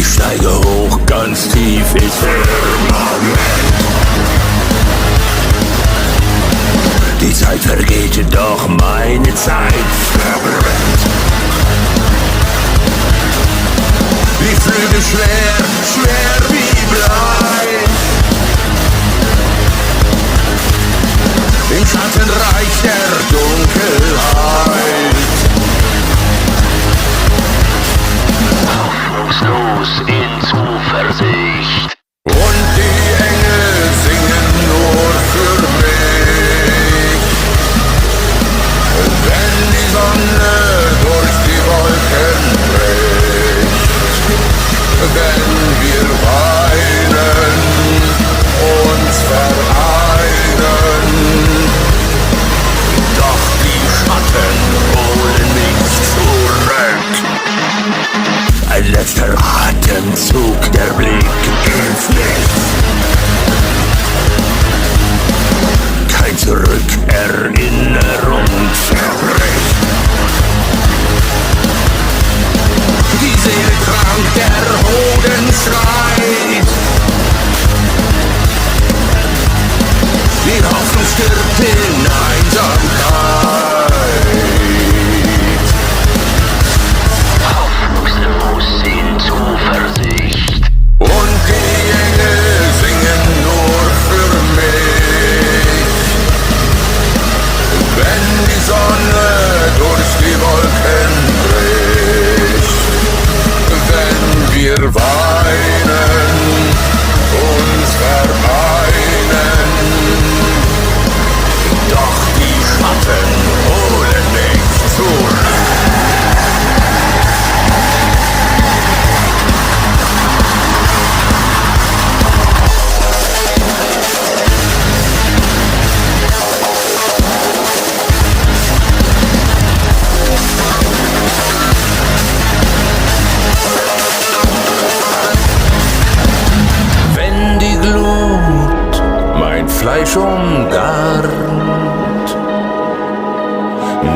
Ich steige hoch, ganz tief ins Firmament. Die Zeit vergeht, doch meine Zeit verbrennt. Die Flügel schwer, schwer wie Blei. Im Schattenreich der Dunkelheit. Hoffnungslos in Zuversicht. Und die Engel singen nur für mich. Wenn die Sonne durch die Wolken bricht. Wenn wir weinen, uns vereinen. Doch die Schatten holen mich zurück. Ein letzter Atemzug, der Blick ins Nichts. Kein Zurück, Erinnerung zerbricht. Die Seele krank, der Hoden schreit. Die Hoffnung stirbt in Einsamkeit. Hoffnungslos in Zuversicht. Und die Engel singen nur für mich. Wenn die Sonne durch die Wolken bricht. Wenn wir weinen, uns vereinen. Doch die Schatten holen mich zurück. Wenn die Glut mein Fleisch umgarnt,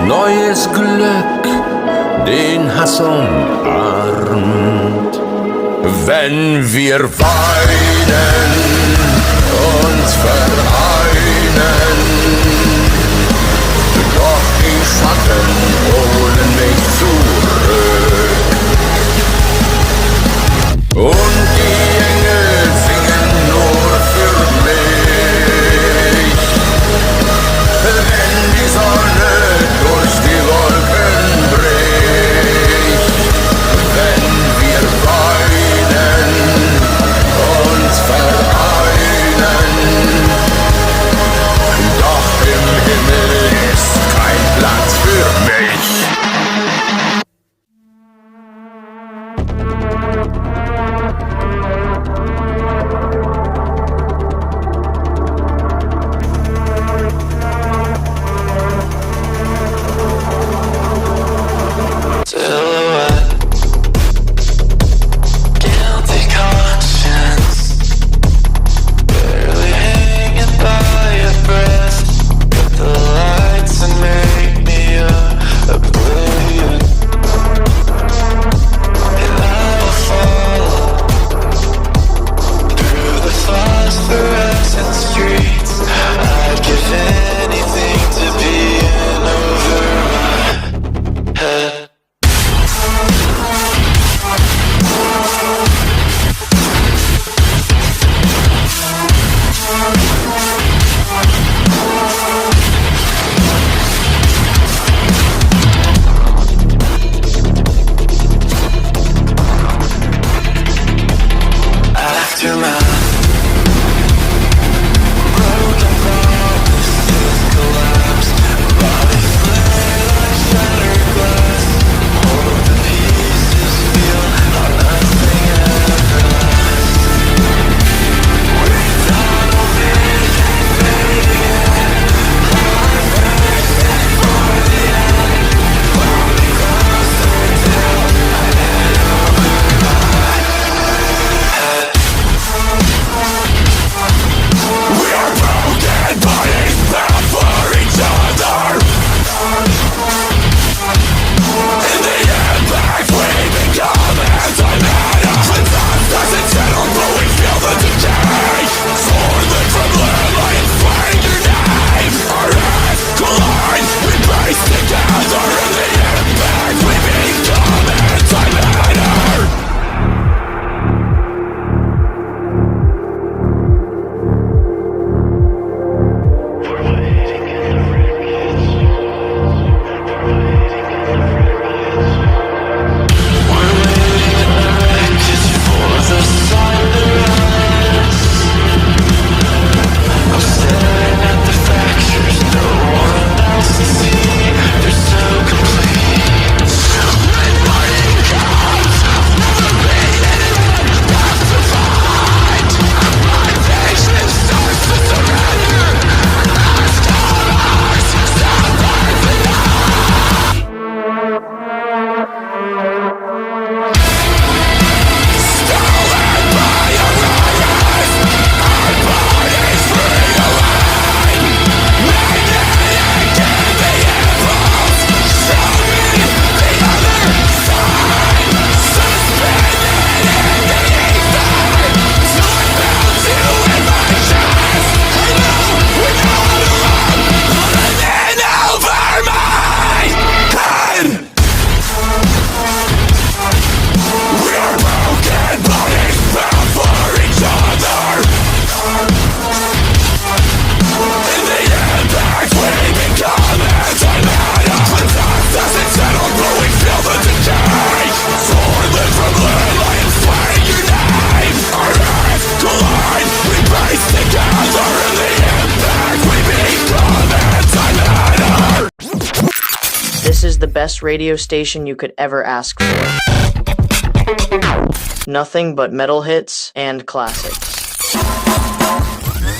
neues Glück den Hass umarmt. Wenn wir weinen, uns vereinen, doch die Schatten holen mich zurück. Und die Engel singen nur für mich. Wenn die Sonne durch die Wolken bricht. Wenn wir weinen, uns vereinen. Doch im Himmel ist kein Platz für mich. the best radio station you could ever ask for. Nothing but metal hits and classics.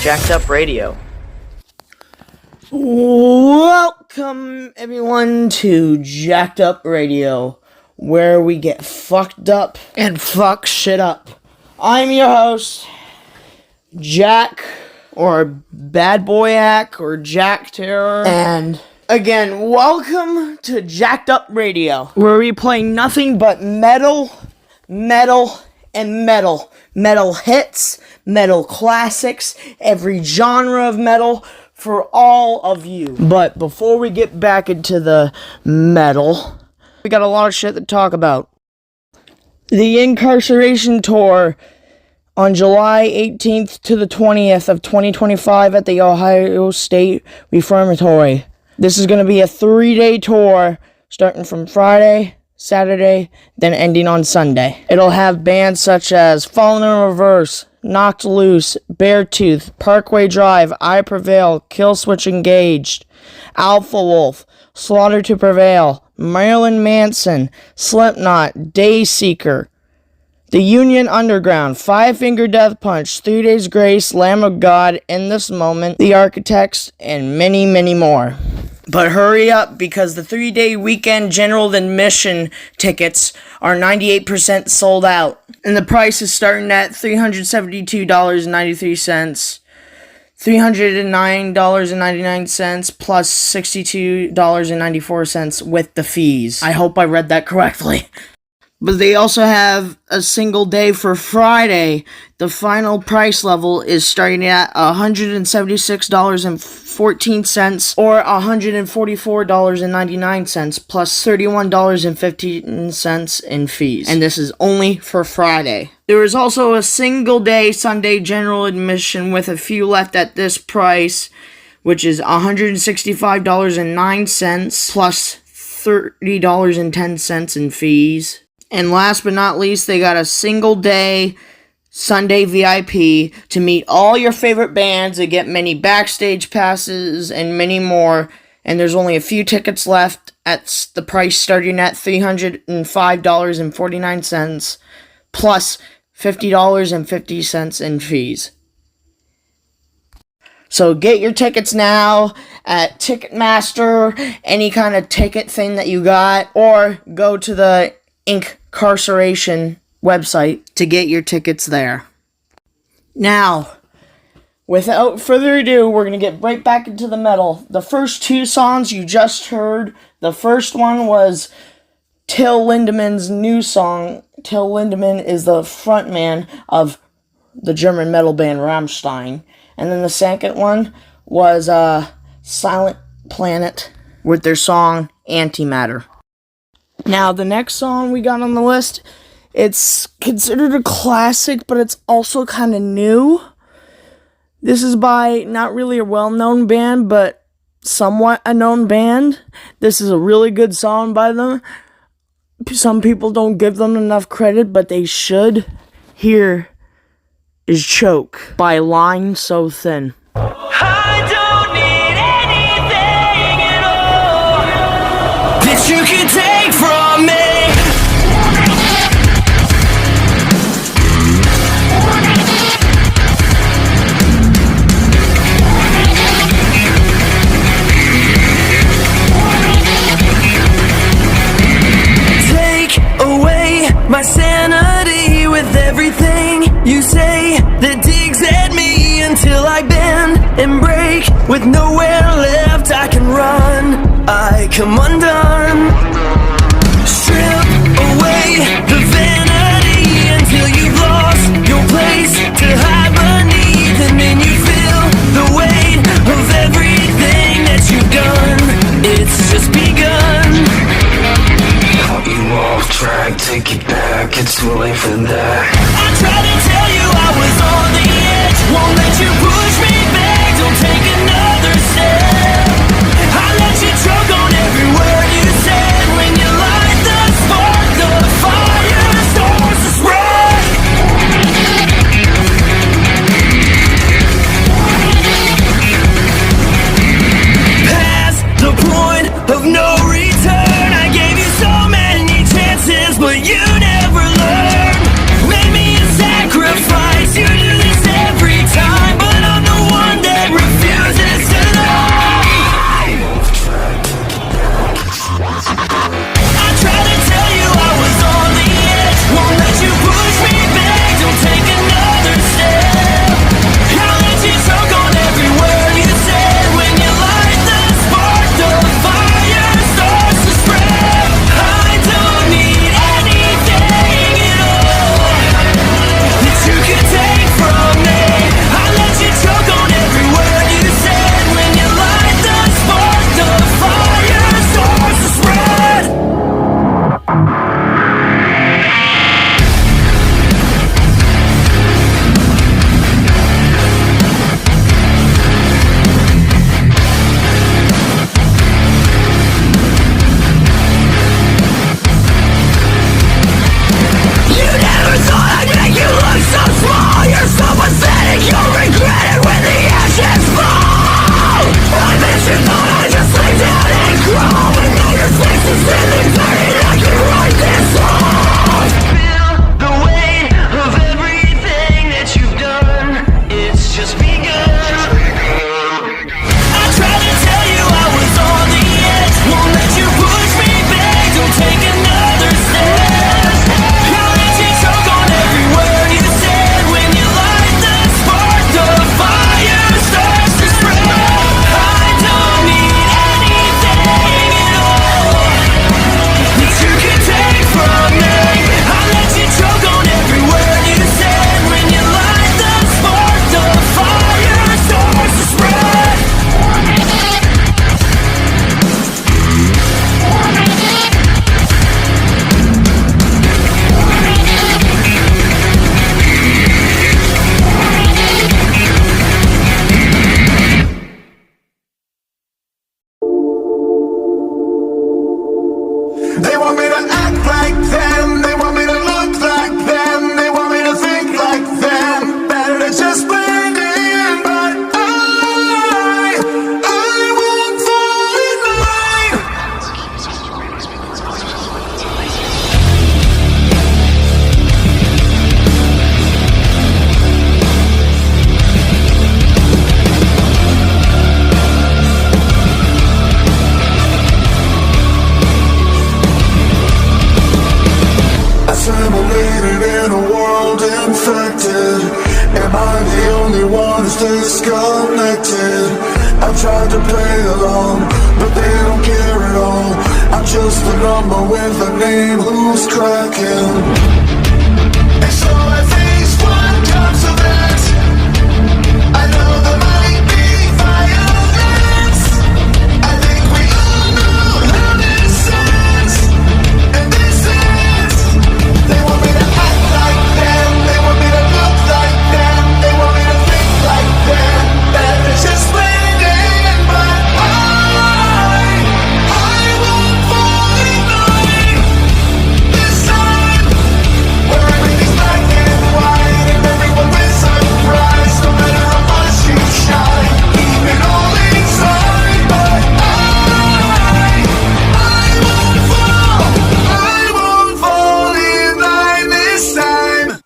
Jacked Up Radio. Welcome, everyone, to Jacked Up Radio, where we get fucked up and fuck shit up. I'm your host, Jack, or Bad Boy Ack, or Jack Terror, and again, welcome to Jacked Up Radio, where we play nothing but metal, and metal. Metal hits, metal classics, every genre of metal for all of you. But before we get back into the metal, we got a lot of shit to talk about. The Incarceration Tour on July 18th to the 20th of 2025 at the Ohio State Reformatory. This is going to be a 3-day tour starting from Friday, Saturday, then ending on Sunday. It'll have bands such as Fallen in Reverse, Knocked Loose, Beartooth, Parkway Drive, I Prevail, Killswitch Engaged, Alpha Wolf, Slaughter to Prevail, Marilyn Manson, Slipknot, Dayseeker, The Union Underground, Five Finger Death Punch, 3 Days Grace, Lamb of God, In This Moment, The Architects, and many, many more. But hurry up, because the 3-day weekend general admission tickets are 98% sold out. And the price is starting at $372.93, $309.99, plus $62.94 with the fees. I hope I read that correctly. But they also have a single day for Friday. The final price level is starting at $176.14 or $144.99 plus $31.15 in fees. And this is only for Friday. There is also a single day Sunday general admission with a few left at this price, which is $165.09 plus $30.10 in fees. And last but not least, they got a single day Sunday VIP to meet all your favorite bands and get many backstage passes and many more. And there's only a few tickets left at the price starting at $305.49 plus $50.50 in fees. So get your tickets now at Ticketmaster, any kind of ticket thing that you got, or go to the Incarceration website to get your tickets there. Now, without further ado, we're going to get right back into the metal. The first two songs you just heard, the first one was Till Lindemann's new song. Till Lindemann is the frontman of the German metal band Rammstein. And then the second one was Silent Planet with their song Antimatter. Now, the next song we got on the list, it's considered a classic, but it's also kind of new. This is by not really a well-known band, but somewhat a known band. This is a really good song by them. Some people don't give them enough credit, but they should. Here is Choke by Line So Thin. I don't need anything at all that you can take from me. Take away my sanity with everything you say that digs at me until I bend and break. With nowhere left I can run, I come undone. Strip away the vanity until you've lost your place to hide beneath, and then you feel the weight of everything that you've done. It's just begun. Caught you off track, take it back, it's too late for that. I tried to tell you I was on the edge, won't let you push me back, don't take another step. I let you choke on every word you said. When you light the spark, the fire starts to spread. Past the point of no return, I disconnected. I've tried to play along, but they don't care at all. I'm just a number with a name who's cracking. And so I face what comes of it. I know there might be violence. I think we all know how this ends. And this ends. They want me to act like them. They want me to look like them. They want me to think like them. That is just waiting, but I won't fall in line this time. Where everything's black and white and everyone is surprised. No matter how much you shine, keep it all inside. But I won't fall in line this time.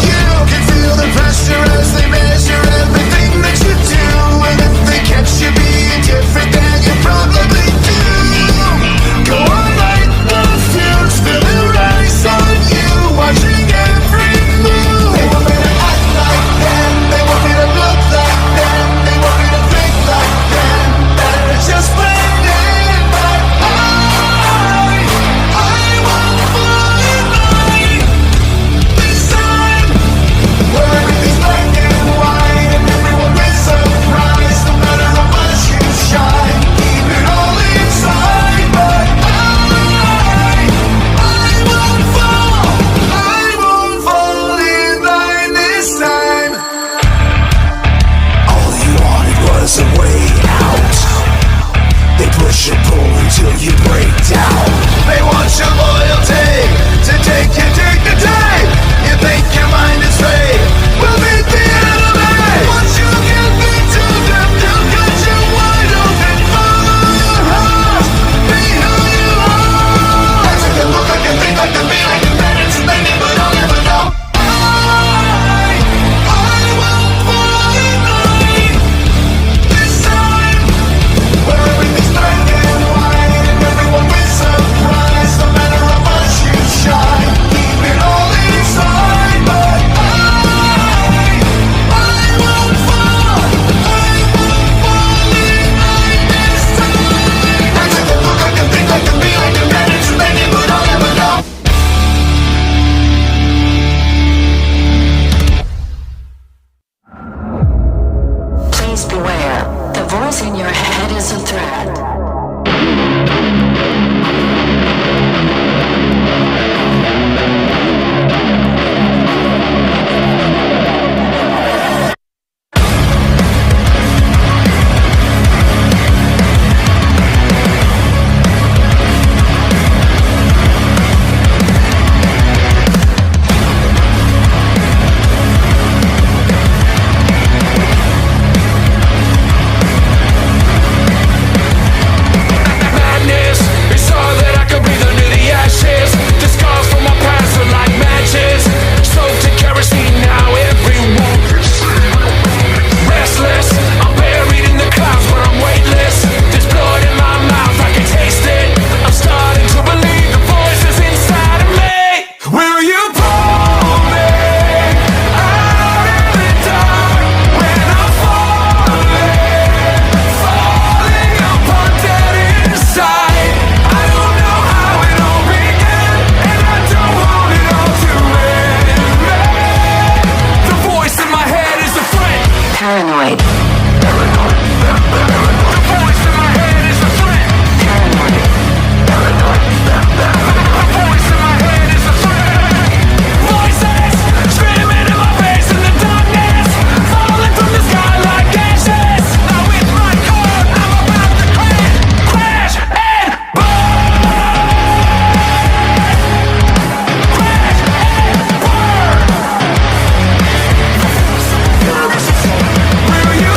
You can feel the pressure as they measure everything that you do. And if they catch you being different, then you probably do. Go on like the fuse, feel the rise on you, watching every move. They want me to act like them, they want me to look like them, they want me to think like them. That is just waiting, but I won't fall in line this time. Where everything's black and white and everyone is surprised. No matter how much you shine, keep it all inside. But I won't fall in line this time. All you wanted was a way out. They push and pull until you break down. They want your loyalty to take your dignity. You think your mind is free, we'll meet the enemy. Once you get into them, they'll cut you wide open. Follow your heart, be who you are. I take a look like and think like and be like and manage to think it, but I'll never know. I won't fall in line this time. Where everything's black and white and everyone is surprised. No matter how much you shine, keep it all inside. But I won't fall in line this time. I take a look like and think like and be like and manage to think it, but I'll never know. Please beware. The voice in your head is a threat. Will you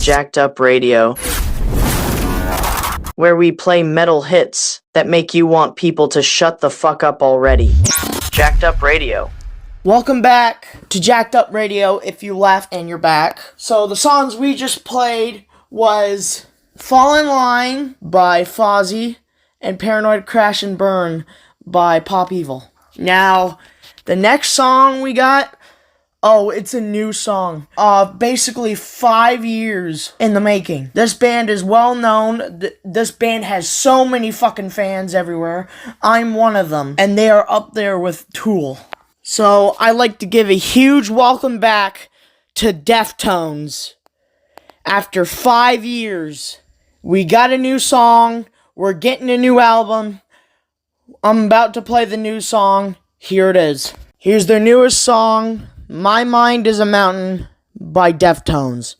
Jacked Up Radio, where we play metal hits that make you want people to shut the fuck up already. Jacked Up Radio. Welcome back to Jacked Up Radio, if you left and you're back. So the songs we just played was Fall in Line by Fozzy and Paranoid Crash and Burn by Pop Evil. Now, the next song we got, it's a new song. Basically 5 years in the making. This band is well known. This band has so many fucking fans everywhere. I'm one of them. And they are up there with Tool. So, I'd like to give a huge welcome back to Deftones. After 5 years, we got a new song. We're getting a new album. I'm about to play the new song. Here it is. Here's their newest song, My Mind is a Mountain by Deftones.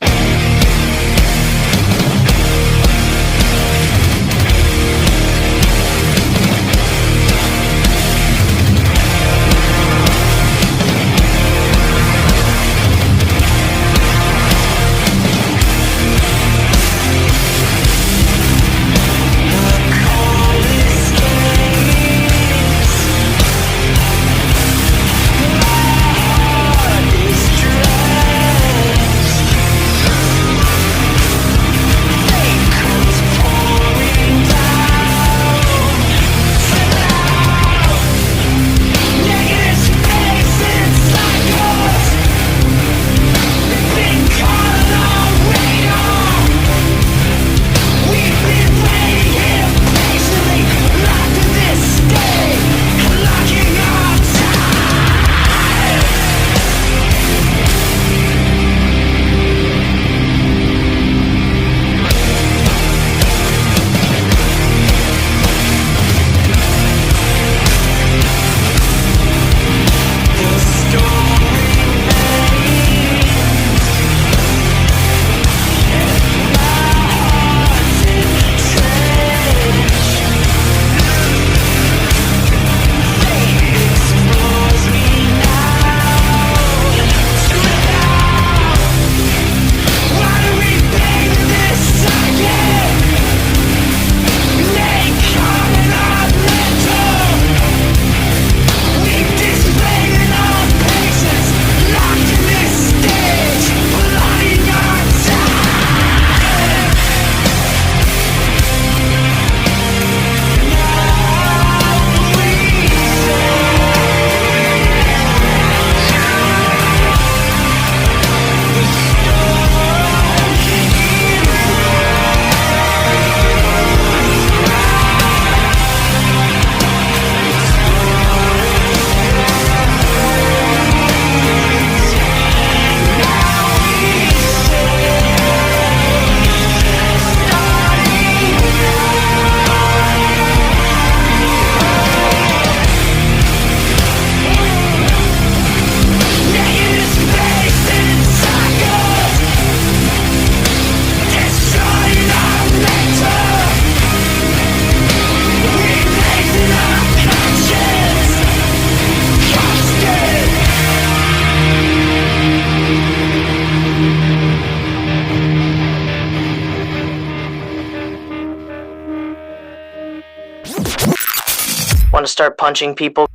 Want to start punching people,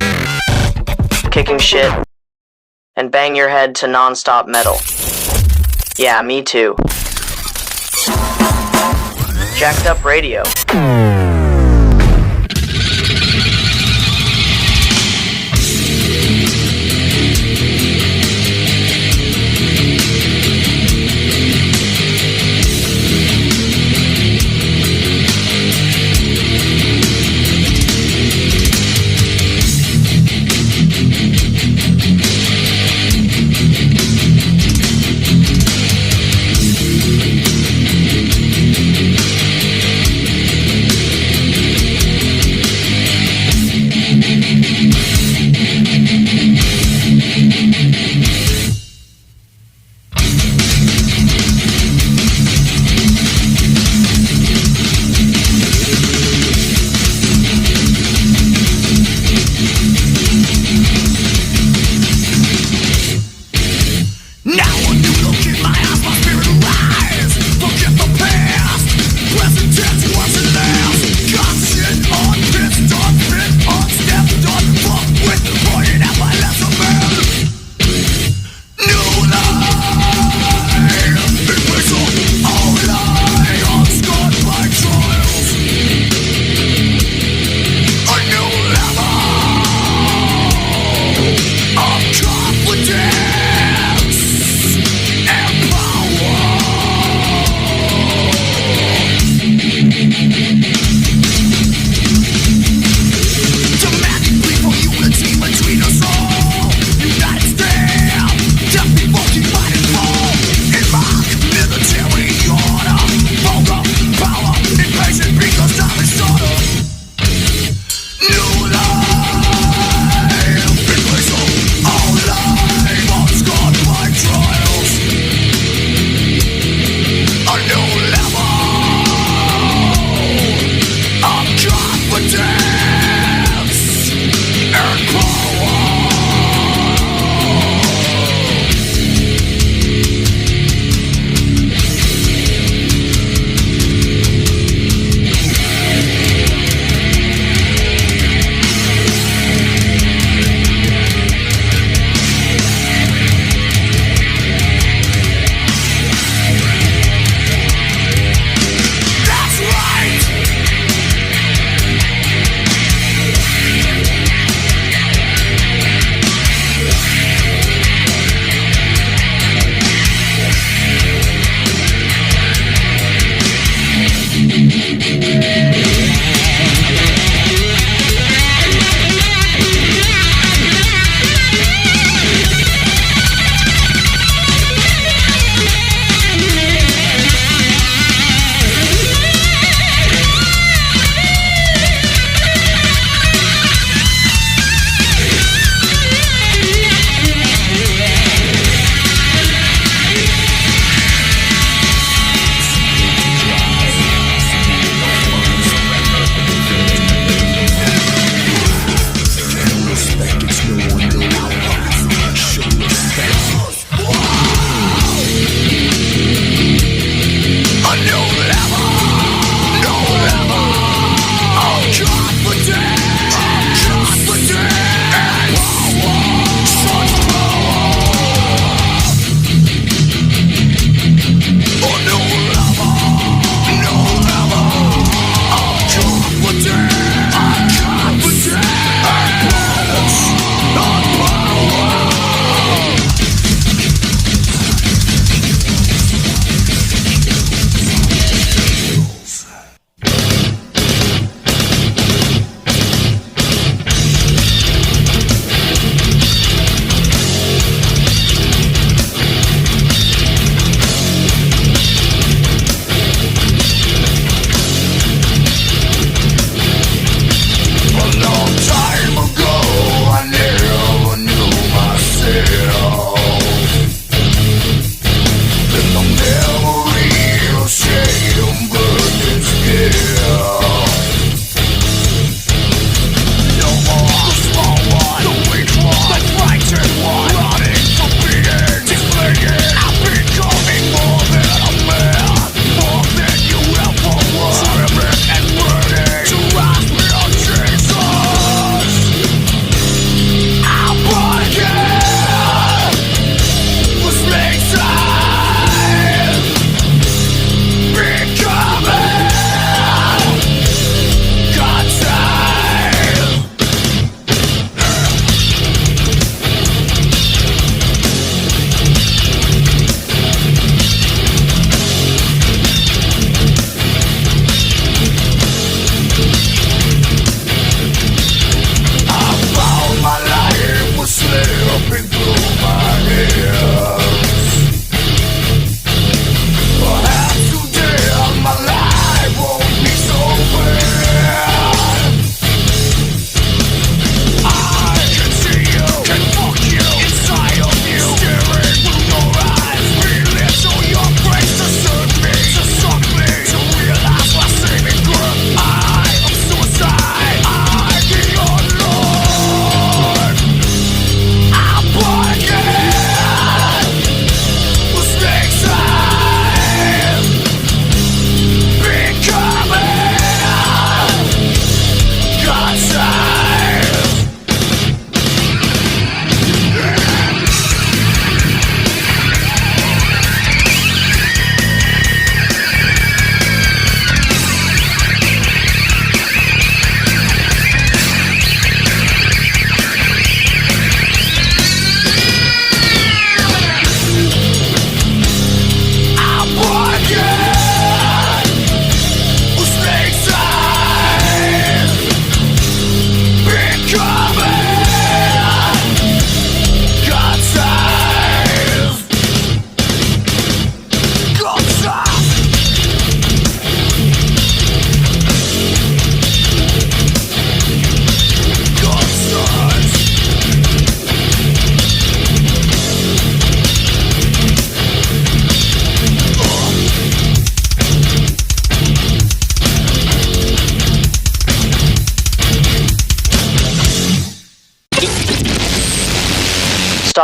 kicking shit, and bang your head to non-stop metal? Yeah, me too. Jacked Up Radio.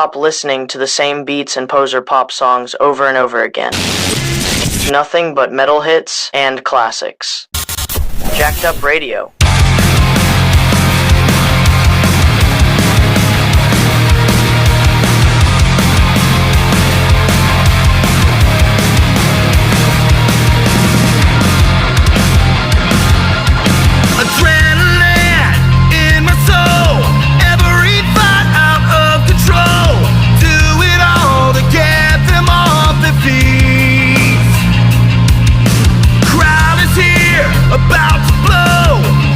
stop listening to the same beats and poser pop songs over and over again. Nothing but metal hits and classics. Jacked Up Radio. Adrenaline in my soul, every thought out of control. Do it all to get them off their feet. Crowd is here, about to blow.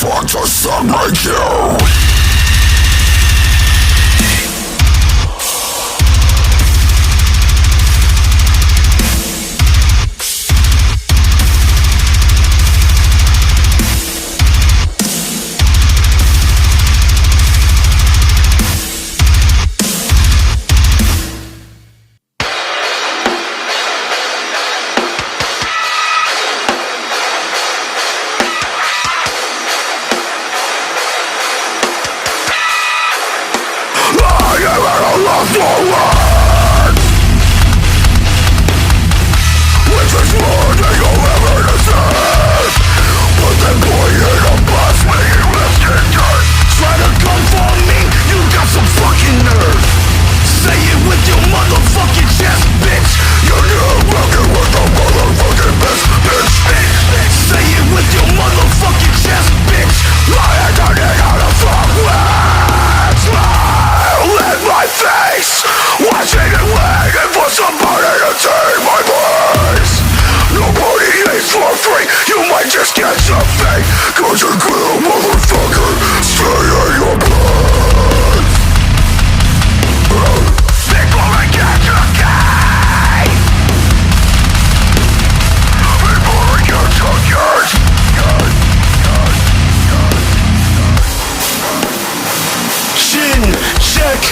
fuck to suck like you. Just get something, cause you're cool, motherfucker. Stay in your place. Before I get to gay. Before I get to yours. Chin check.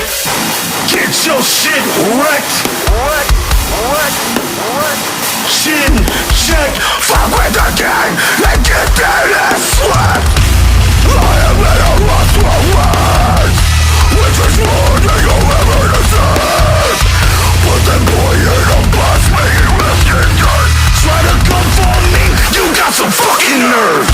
Get your shit wrecked. Chin check. Fuck with the gang and get that ass slapped. I am at a loss for words, which is more than you'll ever deserve. Put that boy in a box, make it left in dirt. Try to come for me, you got some fucking nerve.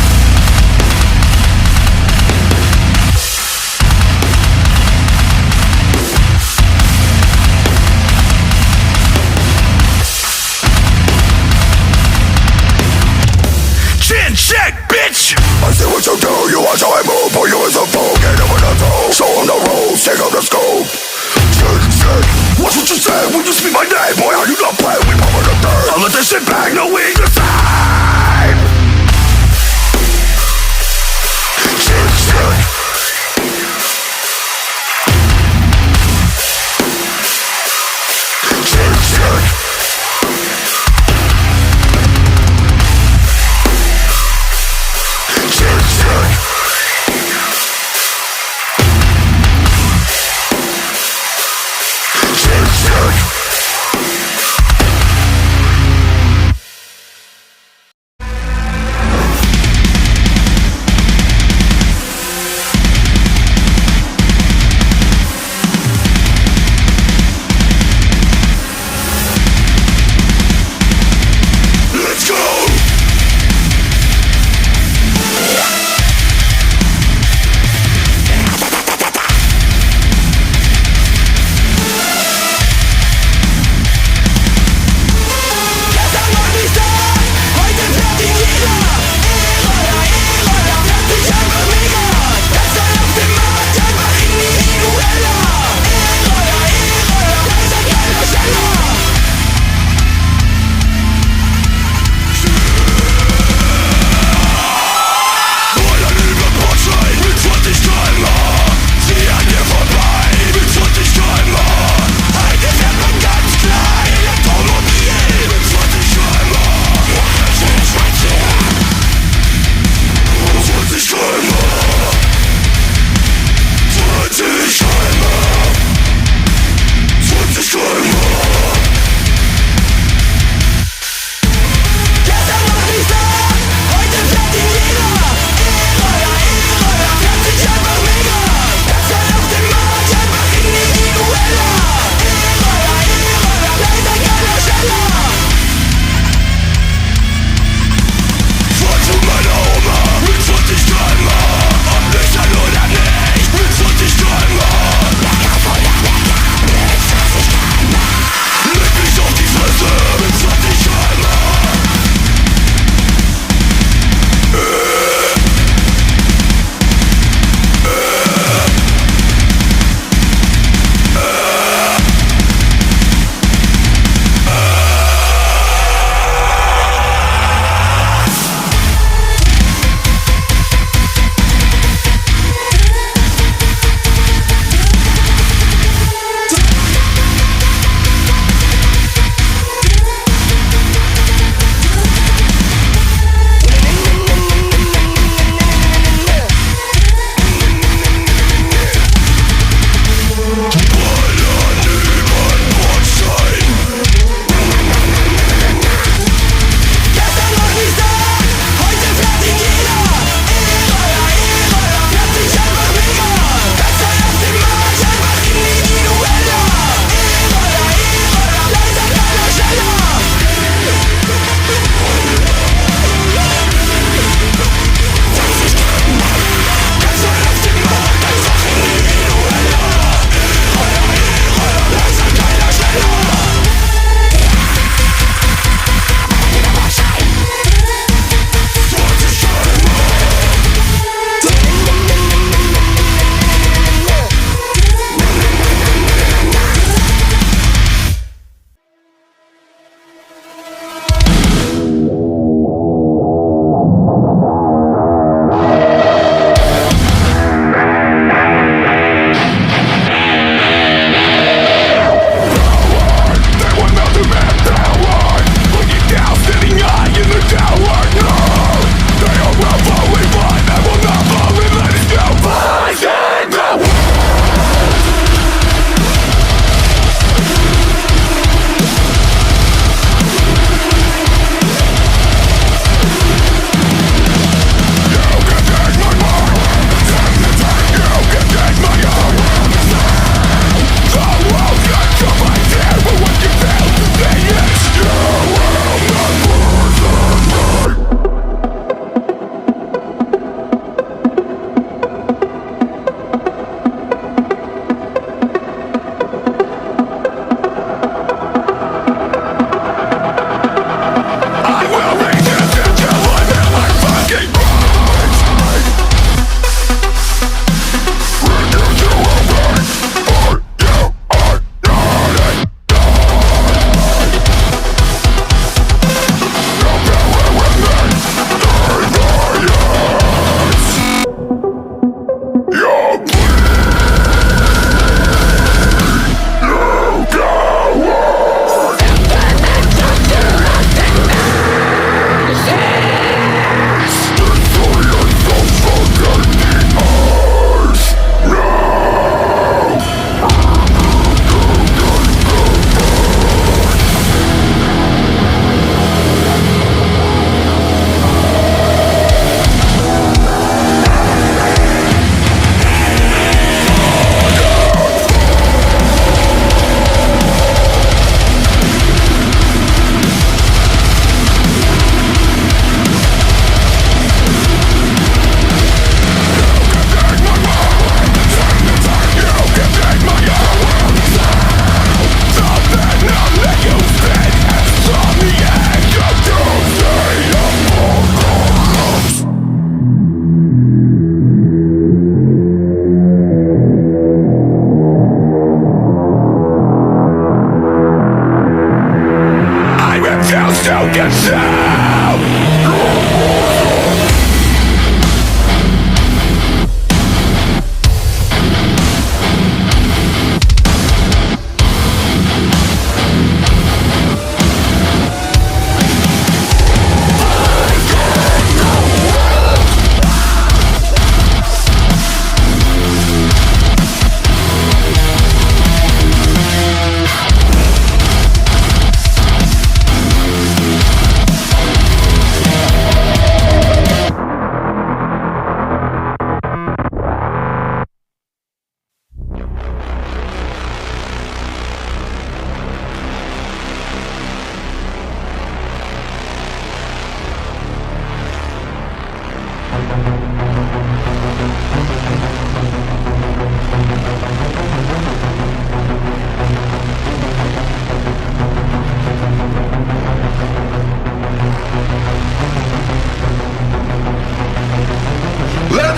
Chin check, bitch! I see what you do, you watch how I move. Put you as a fool, get up in the toe. Show them the rules, take up the scope. Chin check, watch what you say when you speak my name. Boy, how you not play, we pop in the dirt. I'll let this shit bang, no we the same. Chin check. Chin check.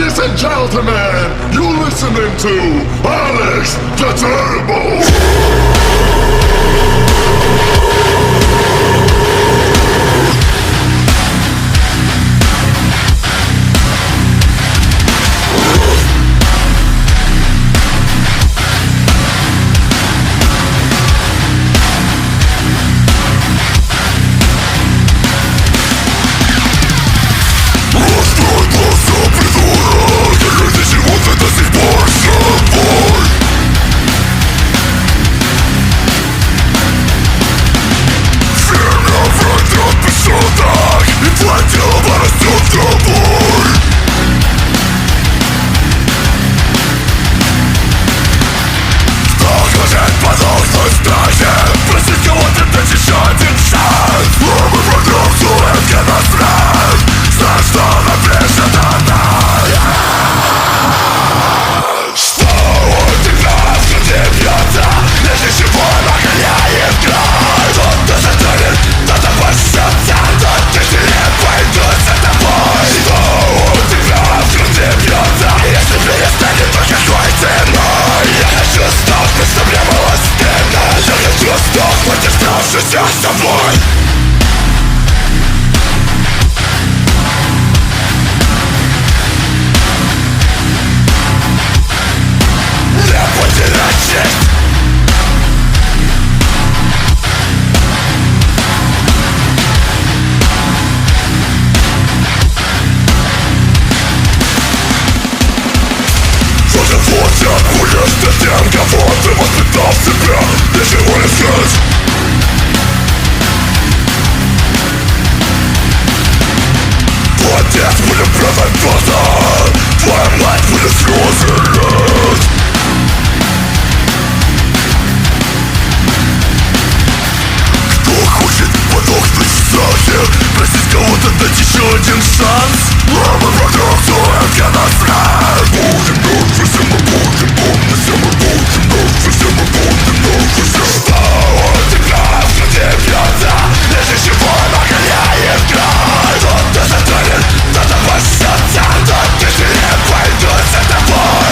Ladies and gentlemen, you listening to Alex the Terrible.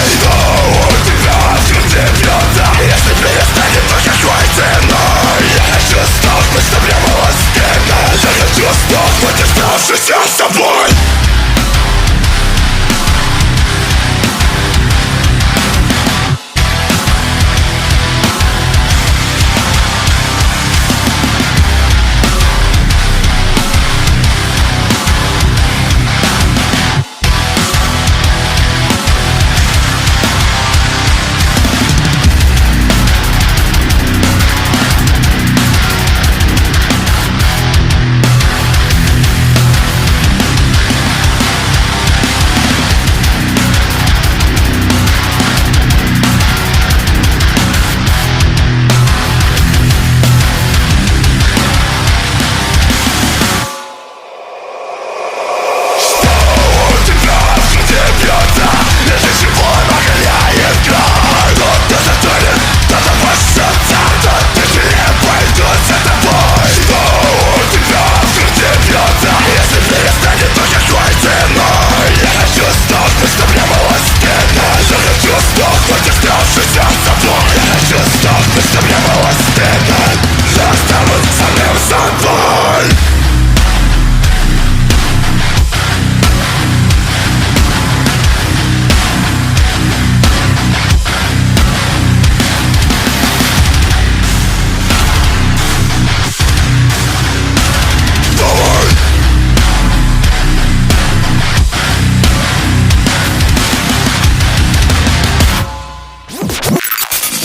Кто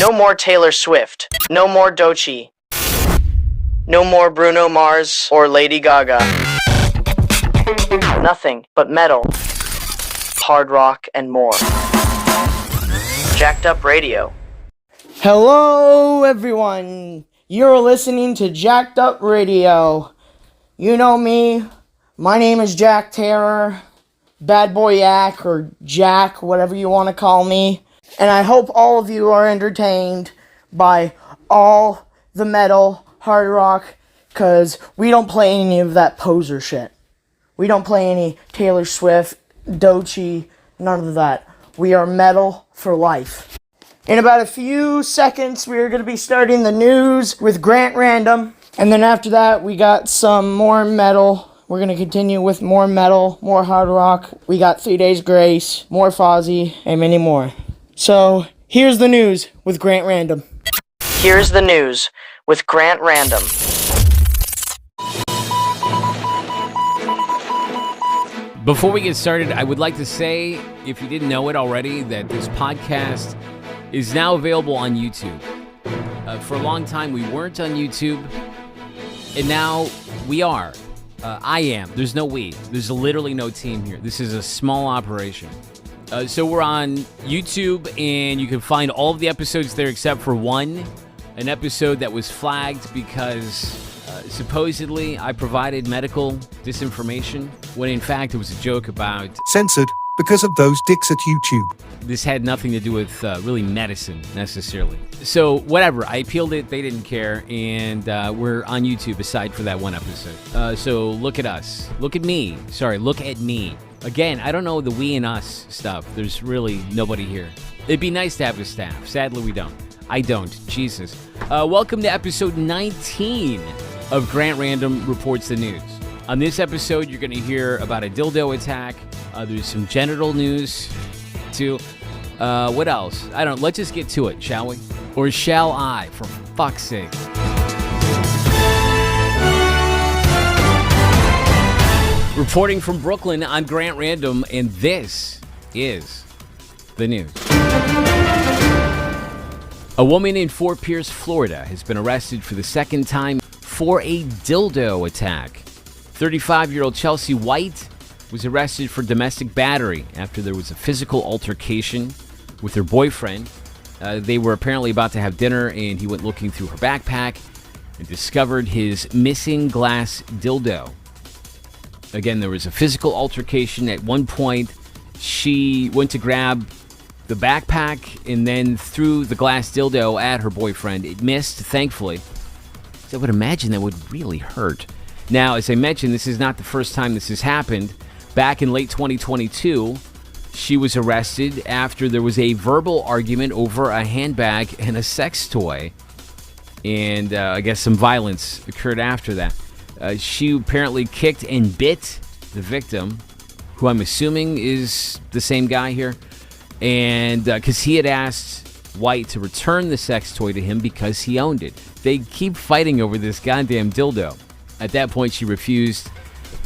No more Taylor Swift. No more Doechii. No more Bruno Mars or Lady Gaga. Nothing but metal, hard rock, and more. Jacked Up Radio. Hello, everyone. You're listening to Jacked Up Radio. You know me. My name is Jack Terror, Bad Boy Yak, or Jack, whatever you want to call me. And I hope all of you are entertained by all the metal, hard rock, because we don't play any of that poser shit. We don't play any Taylor Swift, Doechii, none of that. We are metal for life. In about a few seconds, we're going to be starting the news with Grant Random. And then after that, we got some more metal. We're going to continue with more metal, more hard rock. We got 3 Days Grace, more Fozzy, and many more. So, here's the news with Grant Random. Here's the news with Grant Random. Before we get started, I would like to say, if you didn't know it already, that this podcast is now available on YouTube. For a long time, we weren't on YouTube, and now we are. I am. There's no we. There's literally no team here. This is a small operation. So we're on YouTube, and you can find all of the episodes there except for one, an episode that was flagged because supposedly I provided medical disinformation, when in fact it was a joke about... Censored because of those dicks at YouTube. This had nothing to do with really medicine, necessarily. So, whatever. I appealed it. They didn't care. And we're on YouTube aside for that one episode. So, look at us. Look at me. Sorry, look at me. Again, I don't know the we and us stuff. There's really nobody here. It'd be nice to have a staff. Sadly, we don't. I don't. Jesus. Welcome to episode 19 of Grant Random Reports the News. On this episode, you're going to hear about a dildo attack. There's some genital news, too. What else? I don't know. Let's just get to it, shall we? Or shall I, for fuck's sake? Reporting from Brooklyn, I'm Grant Random, and this is the news. A woman in Fort Pierce, Florida, has been arrested for the second time for a dildo attack. 35-year-old Chelsea White was arrested for domestic battery after there was a physical altercation with her boyfriend. They were apparently about to have dinner, and he went looking through her backpack and discovered his missing glass dildo. Again, there was a physical altercation. At one point, she went to grab the backpack and then threw the glass dildo at her boyfriend. It missed, thankfully. So I would imagine that would really hurt. Now, as I mentioned, this is not the first time this has happened. Back in late 2022, she was arrested after there was a verbal argument over a handbag and a sex toy. And I guess some violence occurred after that. She apparently kicked and bit the victim, who I'm assuming is the same guy here. And because he had asked White to return the sex toy to him because he owned it. They keep fighting over this goddamn dildo. At that point, she refused.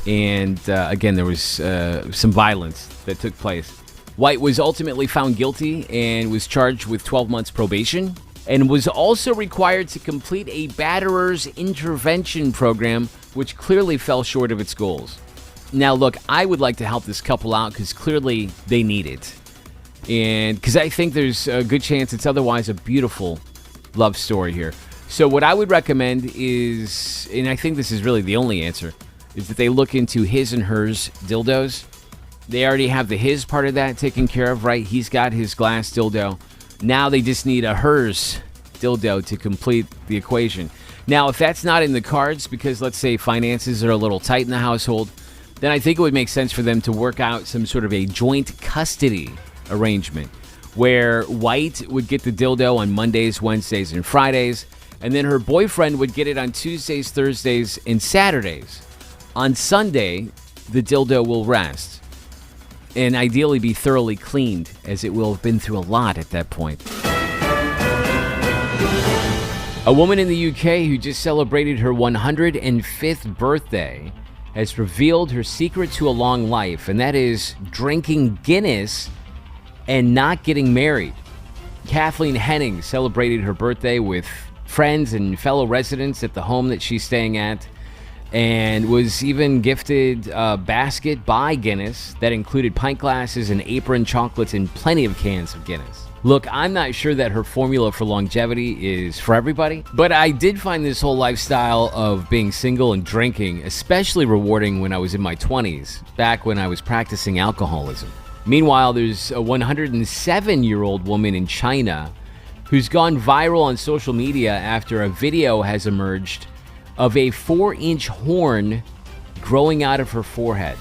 And again, there was some violence that took place. White was ultimately found guilty and was charged with 12 months probation, and was also required to complete a batterer's intervention program, which clearly fell short of its goals. Now, look, I would like to help this couple out because clearly they need it. And because I think there's a good chance it's otherwise a beautiful love story here. So what I would recommend is, and I think this is really the only answer, is that they look into his and hers dildos. They already have the his part of that taken care of, right? He's got his glass dildo. Now they just need a hers dildo to complete the equation. Now, if that's not in the cards, because let's say finances are a little tight in the household, then I think it would make sense for them to work out some sort of a joint custody arrangement where White would get the dildo on Mondays, Wednesdays, and Fridays, and then her boyfriend would get it on Tuesdays, Thursdays, and Saturdays. On Sunday, the dildo will rest and ideally be thoroughly cleaned, as it will have been through a lot at that point. A woman in the UK who just celebrated her 105th birthday has revealed her secret to a long life, and that is drinking Guinness and not getting married. Kathleen Henning celebrated her birthday with friends and fellow residents at the home that she's staying at, and was even gifted a basket by Guinness that included pint glasses, an apron, chocolates, and plenty of cans of Guinness. Look, I'm not sure that her formula for longevity is for everybody, but I did find this whole lifestyle of being single and drinking especially rewarding when I was in my 20s, back when I was practicing alcoholism. Meanwhile, there's a 107-year-old woman in China who's gone viral on social media after a video has emerged of a 4-inch horn growing out of her forehead.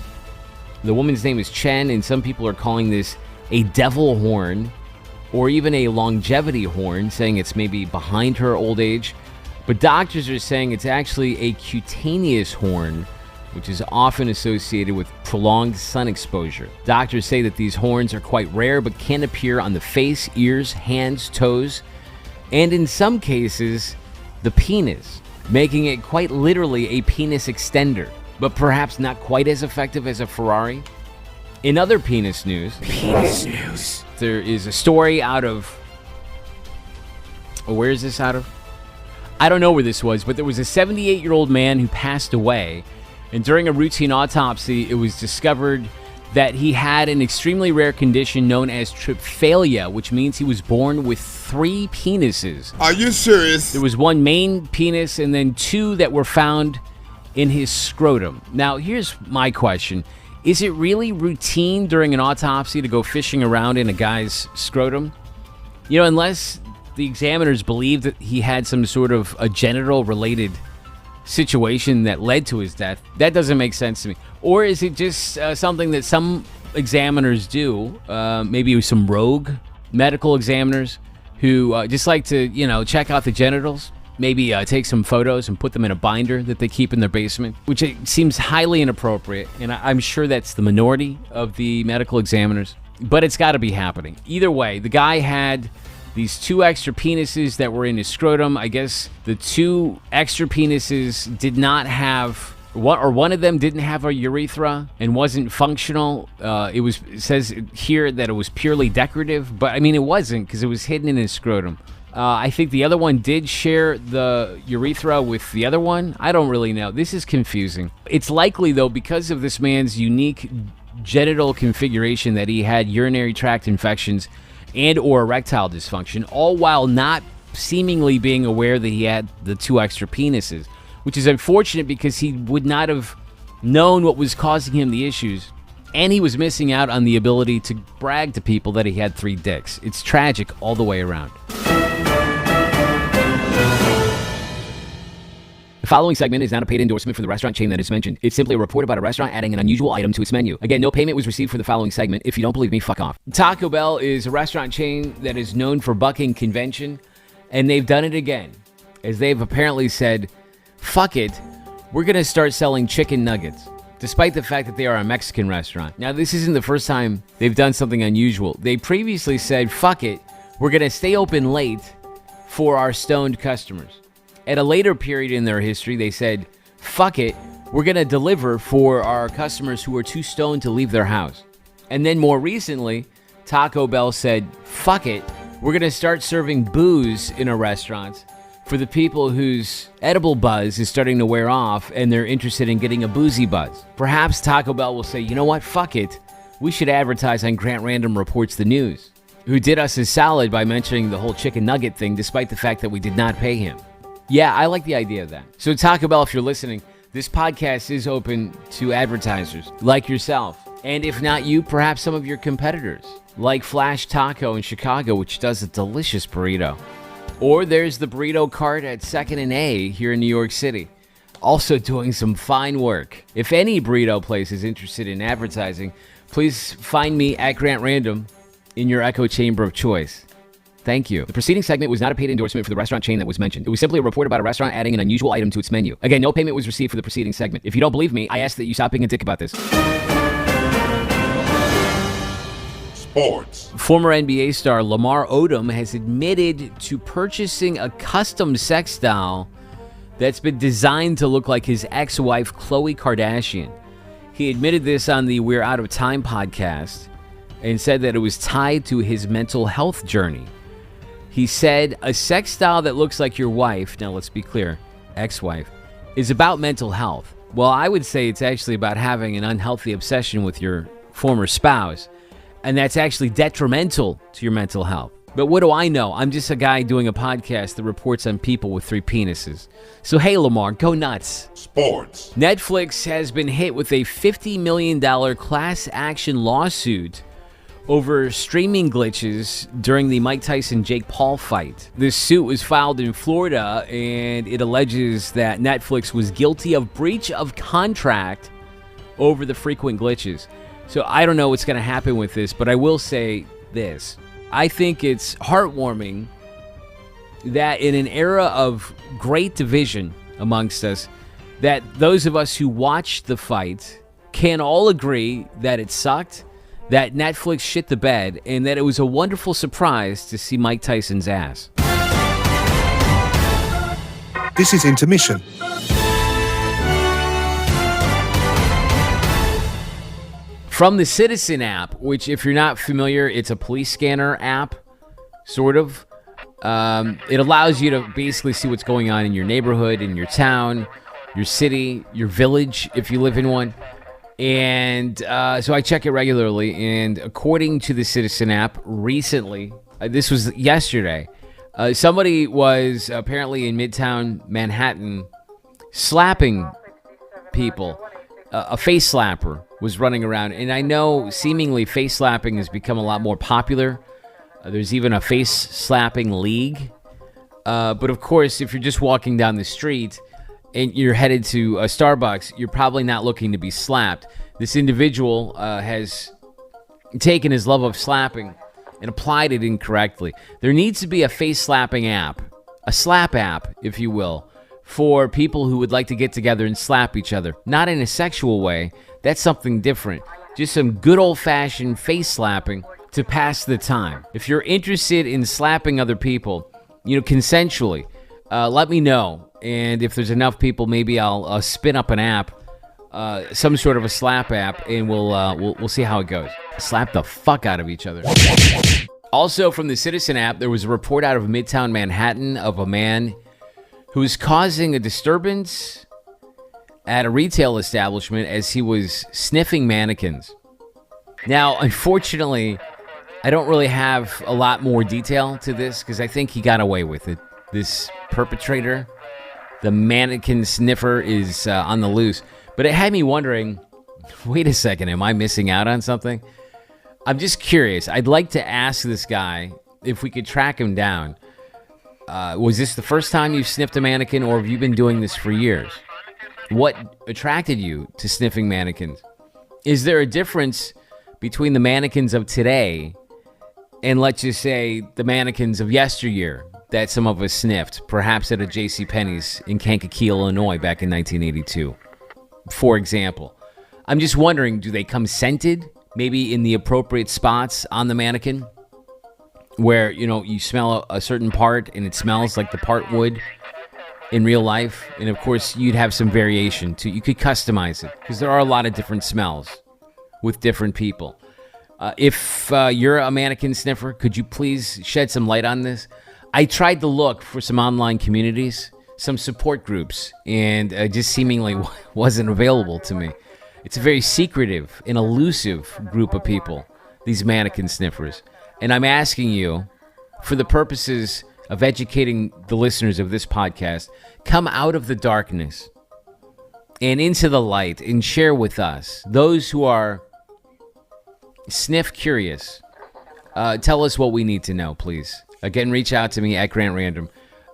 The woman's name is Chen, and some people are calling this a devil horn or even a longevity horn, saying it's maybe behind her old age. But doctors are saying it's actually a cutaneous horn, which is often associated with prolonged sun exposure. Doctors say that these horns are quite rare, but can appear on the face, ears, hands, toes, and in some cases, the penis, making it quite literally a penis extender, but perhaps not quite as effective as a Ferrari. In other penis news, there is a story out of... where is this out of? I don't know where this was, but there was a 78-year-old man who passed away, and during a routine autopsy, it was discovered that he had an extremely rare condition known as trypophilia, which means he was born with 3 penises. Are you serious? There was one main penis and then 2 that were found in his scrotum. Now, here's my question. Is it really routine during an autopsy to go fishing around in a guy's scrotum? You know, unless the examiners believe that he had some sort of a genital-related situation that led to his death, that doesn't make sense to me. Or is it just something that some examiners do, maybe with some rogue medical examiners who just like to, you know, check out the genitals, maybe take some photos and put them in a binder that they keep in their basement, which it seems highly inappropriate, and I'm sure that's the minority of the medical examiners, but it's got to be happening. Either way, the guy had these 2 extra penises that were in his scrotum. I guess the 2 extra penises did not have, one of them didn't have a urethra and wasn't functional. It says here that it was purely decorative, but I mean, it wasn't, because it was hidden in his scrotum. I think the other one did share the urethra with the other one. I don't really know. This is confusing. It's likely, though, because of this man's unique genital configuration, that he had urinary tract infections and or erectile dysfunction, all while not seemingly being aware that he had the 2 extra penises, which is unfortunate because he would not have known what was causing him the issues, and he was missing out on the ability to brag to people that he had 3 dicks. It's tragic all the way around. The following segment is not a paid endorsement for the restaurant chain that is mentioned. It's simply a report about a restaurant adding an unusual item to its menu. Again, no payment was received for the following segment. If you don't believe me, fuck off. Taco Bell is a restaurant chain that is known for bucking convention, and they've done it again, as they've apparently said, fuck it, we're going to start selling chicken nuggets, despite the fact that they are a Mexican restaurant. Now, this isn't the first time they've done something unusual. They previously said, fuck it, we're going to stay open late for our stoned customers. At a later period in their history, they said, fuck it, we're going to deliver for our customers who are too stoned to leave their house. And then more recently, Taco Bell said, fuck it, we're going to start serving booze in our restaurants for the people whose edible buzz is starting to wear off and they're interested in getting a boozy buzz. Perhaps Taco Bell will say, you know what, fuck it, we should advertise on Grant Random Reports the News, who did us a solid by mentioning the whole chicken nugget thing despite the fact that we did not pay him. Yeah, I like the idea of that. So Taco Bell, if you're listening, this podcast is open to advertisers like yourself. And if not you, perhaps some of your competitors, like Flash Taco in Chicago, which does a delicious burrito. Or there's the Burrito Cart at 2nd and A here in New York City, also doing some fine work. If any burrito place is interested in advertising, please find me at Grant Random in your echo chamber of choice. Thank you. The preceding segment was not a paid endorsement for the restaurant chain that was mentioned. It was simply a report about a restaurant adding an unusual item to its menu. Again, no payment was received for the preceding segment. If you don't believe me, I ask that you stop being a dick about this. Sports. Former NBA star Lamar Odom has admitted to purchasing a custom sex doll that's been designed to look like his ex-wife, Khloe Kardashian. He admitted this on the We're Out of Time podcast and said that it was tied to his mental health journey. He said, a sex doll that looks like your wife, now let's be clear, ex-wife, is about mental health. Well, I would say it's actually about having an unhealthy obsession with your former spouse, and that's actually detrimental to your mental health. But what do I know? I'm just a guy doing a podcast that reports on people with 3 penises. So hey, Lamar, go nuts. Sports. Netflix has been hit with a $50 million class action lawsuit over streaming glitches during the Mike Tyson-Jake Paul fight. This suit was filed in Florida, and it alleges that Netflix was guilty of breach of contract over the frequent glitches. So I don't know what's going to happen with this, but I will say this. I think it's heartwarming that in an era of great division amongst us, that those of us who watched the fight can all agree that it sucked, that Netflix shit the bed, and that it was a wonderful surprise to see Mike Tyson's ass. This is Intermission. From the Citizen app, which if you're not familiar, it's a police scanner app, sort of. It allows you to basically see what's going on in your neighborhood, in your town, your city, your village, if you live in one. And so I check it regularly. And according to the Citizen app, recently, this was yesterday, somebody was apparently in Midtown Manhattan slapping people. A face slapper was running around. And I know seemingly face slapping has become a lot more popular. There's even a face slapping league. But of course, if you're just walking down the street and you're headed to a Starbucks, you're probably not looking to be slapped. This individual has taken his love of slapping and applied it incorrectly. There needs to be a face slapping app, a slap app, if you will, for people who would like to get together and slap each other. Not in a sexual way. That's something different. Just some good old-fashioned face slapping to pass the time. If you're interested in slapping other people, consensually, let me know. And if there's enough people, maybe I'll spin up an app, some sort of a slap app, and we'll see how it goes. Slap the fuck out of each other. Also, from the Citizen app, there was a report out of Midtown Manhattan of a man who was causing a disturbance at a retail establishment as he was sniffing mannequins. Now, unfortunately, I don't really have a lot more detail to this because I think he got away with it. This perpetrator, the mannequin sniffer, is on the loose. But it had me wondering, wait a second, am I missing out on something? I'm just curious. I'd like to ask this guy if we could track him down. Was this the first time you've sniffed a mannequin, or have you been doing this for years? What attracted you to sniffing mannequins? Is there a difference between the mannequins of today and, let's just say, the mannequins of yesteryear that some of us sniffed, perhaps at a JCPenney's in Kankakee, Illinois back in 1982, for example? I'm just wondering, do they come scented, maybe in the appropriate spots on the mannequin, where, you smell a certain part and it smells like the part would in real life? And of course, you'd have some variation too. You could customize it because there are a lot of different smells with different people. If you're a mannequin sniffer, could you please shed some light on this? I tried to look for some online communities, some support groups, and just seemingly wasn't available to me. It's a very secretive and elusive group of people, these mannequin sniffers. And I'm asking you, for the purposes of educating the listeners of this podcast, come out of the darkness and into the light and share with us, those who are sniff curious. Tell us what we need to know, please. Again, reach out to me at Grant Random.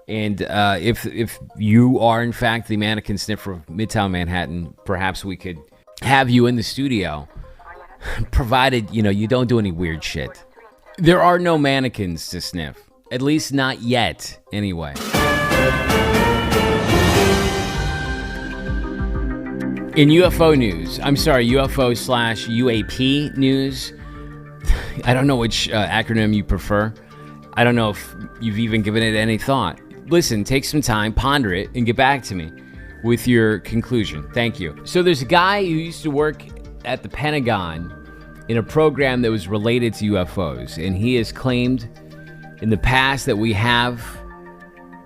And if you are, in fact, the mannequin sniffer of Midtown Manhattan, perhaps we could have you in the studio, provided, you don't do any weird shit. There are no mannequins to sniff. At least not yet, anyway. In UFO news, UFO/UAP news, I don't know which acronym you prefer. I don't know if you've even given it any thought. Listen, take some time, ponder it, and get back to me with your conclusion. Thank you. So there's a guy who used to work at the Pentagon in a program that was related to UFOs, and he has claimed in the past that we have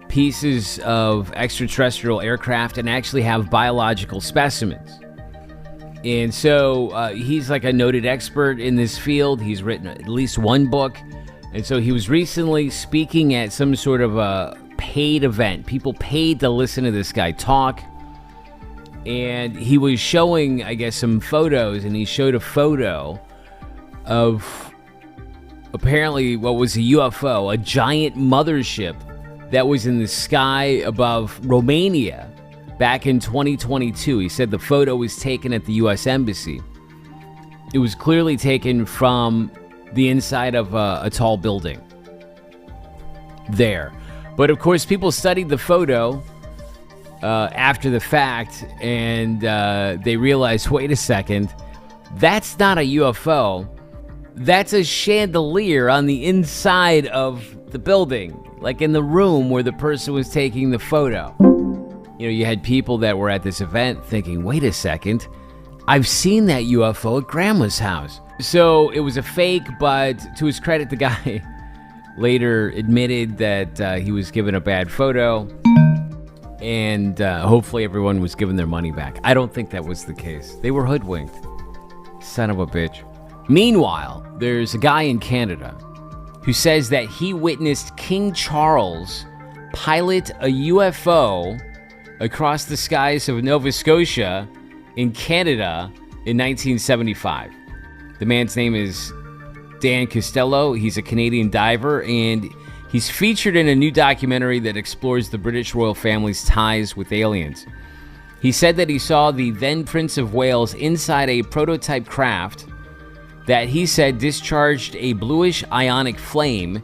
pieces of extraterrestrial aircraft and actually have biological specimens. And so he's like a noted expert in this field. He's written at least one book. And so he was recently speaking at some sort of a paid event. People paid to listen to this guy talk. And he was showing, I guess, some photos. And he showed a photo of apparently what was a UFO, a giant mothership that was in the sky above Romania back in 2022. He said the photo was taken at the U.S. Embassy. It was clearly taken from the inside of a tall building there. But of course, people studied the photo after the fact, and they realized, wait a second, that's not a UFO. That's a chandelier on the inside of the building, like in the room where the person was taking the photo. You know, you had people that were at this event thinking, wait a second, I've seen that UFO at Grandma's house. So it was a fake, but to his credit, the guy later admitted that he was given a bad photo, and hopefully everyone was given their money back. I don't think that was the case. They were hoodwinked. Son of a bitch. Meanwhile, there's a guy in Canada who says that he witnessed King Charles pilot a UFO across the skies of Nova Scotia in Canada in 1975. The man's name is Dan Costello. He's a Canadian diver, and he's featured in a new documentary that explores the British royal family's ties with aliens. He said that he saw the then Prince of Wales inside a prototype craft that he said discharged a bluish ionic flame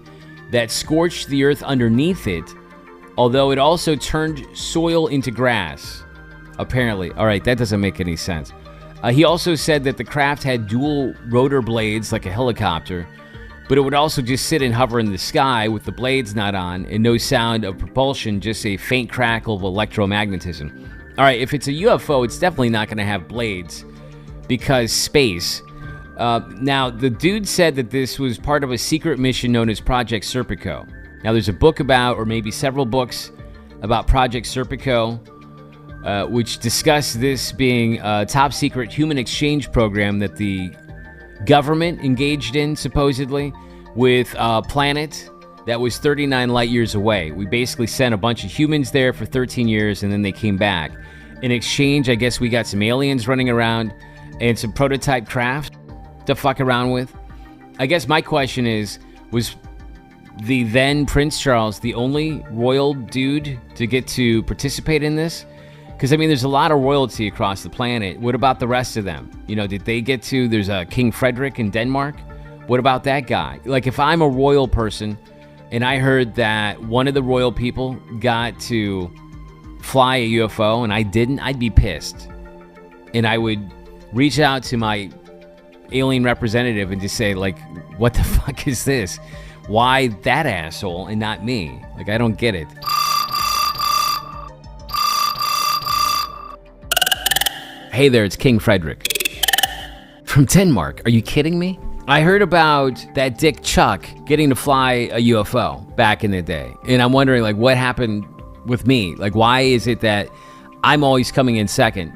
that scorched the earth underneath it, although it also turned soil into grass, apparently. All right, that doesn't make any sense. He also said that the craft had dual rotor blades like a helicopter, but it would also just sit and hover in the sky with the blades not on and no sound of propulsion, just a faint crackle of electromagnetism. All right, if it's a UFO, it's definitely not going to have blades because space. Now, the dude said that this was part of a secret mission known as Project Serpico. Now, there's a book about, or maybe several books about Project Serpico, which discuss this being a top secret human exchange program that the government engaged in, supposedly, with a planet that was 39 light years away. We basically sent a bunch of humans there for 13 years, and then they came back. In exchange, I guess we got some aliens running around and some prototype craft to fuck around with. I guess my question is, was the then Prince Charles the only royal dude to get to participate in this? Because, I mean, there's a lot of royalty across the planet. What about the rest of them? You know, did they get to, there's a King Frederick in Denmark. What about that guy? Like, if I'm a royal person and I heard that one of the royal people got to fly a UFO and I didn't, I'd be pissed. And I would reach out to my alien representative and just say, like, what the fuck is this? Why that asshole and not me? Like, I don't get it. Hey there, it's King Frederick from Denmark. Are you kidding me? I heard about that dick Chuck getting to fly a UFO back in the day. And I'm wondering, like, what happened with me? Like, why is it that I'm always coming in second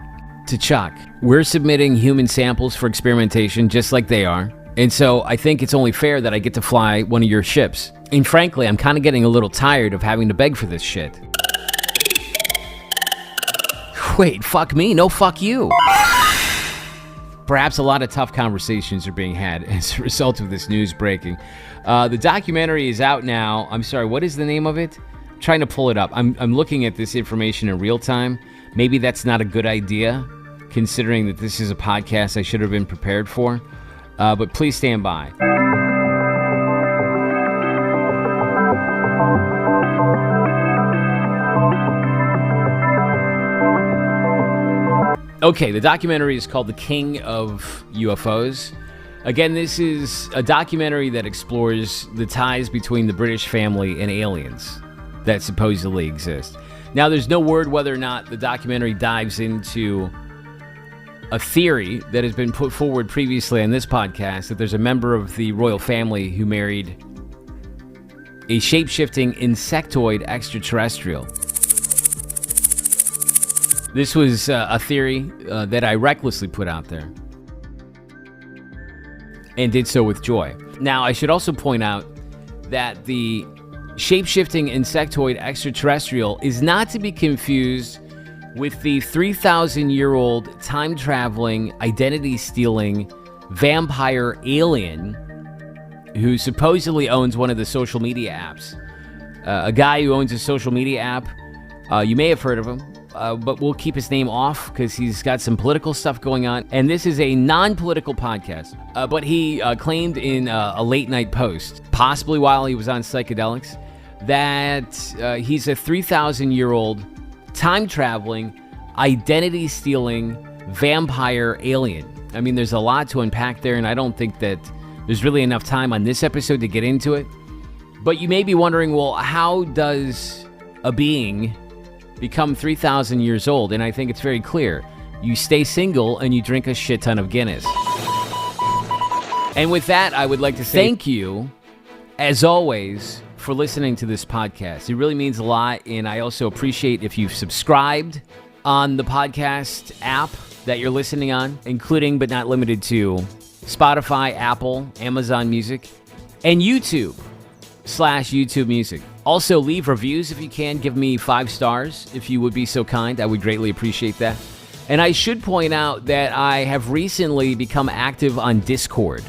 to Chuck? We're submitting human samples for experimentation just like they are. And so I think it's only fair that I get to fly one of your ships. And frankly, I'm kind of getting a little tired of having to beg for this shit. Wait, fuck me? No, fuck you. Perhaps a lot of tough conversations are being had as a result of this news breaking. The documentary is out now. I'm sorry, what is the name of it? I'm trying to pull it up. I'm looking at this information in real time. Maybe that's not a good idea, considering that this is a podcast I should have been prepared for. But please stand by. Okay, the documentary is called The King of UFOs. Again, this is a documentary that explores the ties between the British family and aliens that supposedly exist. Now, there's no word whether or not the documentary dives into a theory that has been put forward previously on this podcast that there's a member of the royal family who married a shape-shifting insectoid extraterrestrial. This was a theory that I recklessly put out there, and did so with joy. Now, I should also point out that the shape-shifting insectoid extraterrestrial is not to be confused with the 3,000-year-old time-traveling, identity-stealing vampire alien who supposedly owns one of the social media apps. A guy who owns a social media app, you may have heard of him, but we'll keep his name off because he's got some political stuff going on. And this is a non-political podcast, but he claimed in a late-night post, possibly while he was on psychedelics, that he's a 3,000-year-old time-traveling, identity-stealing vampire alien. I mean, there's a lot to unpack there, and I don't think that there's really enough time on this episode to get into it. But you may be wondering, well, how does a being become 3,000 years old? And I think it's very clear. You stay single and you drink a shit ton of Guinness. And with that, I would like to say thank you, as always, for listening to this podcast. It really means a lot, and I also appreciate if you've subscribed on the podcast app that you're listening on, including but not limited to Spotify, Apple, Amazon Music, and YouTube/YouTube Music. Also, leave reviews if you can. Give me 5 stars if you would be so kind. I would greatly appreciate that. And I should point out that I have recently become active on Discord.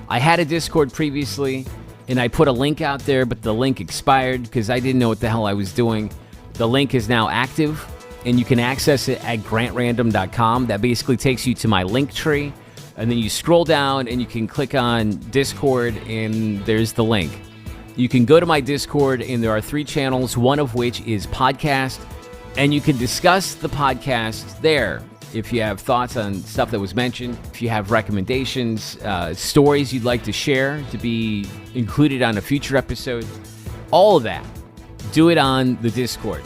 I had a Discord previously, and I put a link out there, but the link expired because I didn't know what the hell I was doing. The link is now active, and you can access it at grantrandom.com. That basically takes you to my link tree, and then you scroll down, and you can click on Discord, and there's the link. You can go to my Discord, and there are 3 channels, one of which is podcast, and you can discuss the podcast there. If you have thoughts on stuff that was mentioned, if you have recommendations, stories you'd like to share to be included on a future episode, all of that, do it on the Discord.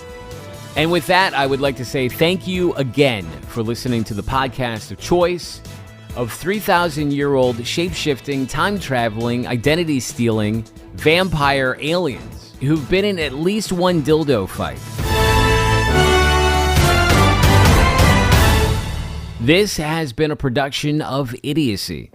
And with that, I would like to say thank you again for listening to the podcast of choice of 3,000-year-old shape-shifting, time-traveling, identity-stealing vampire aliens who've been in at least one dildo fight. This has been a production of Idiocy.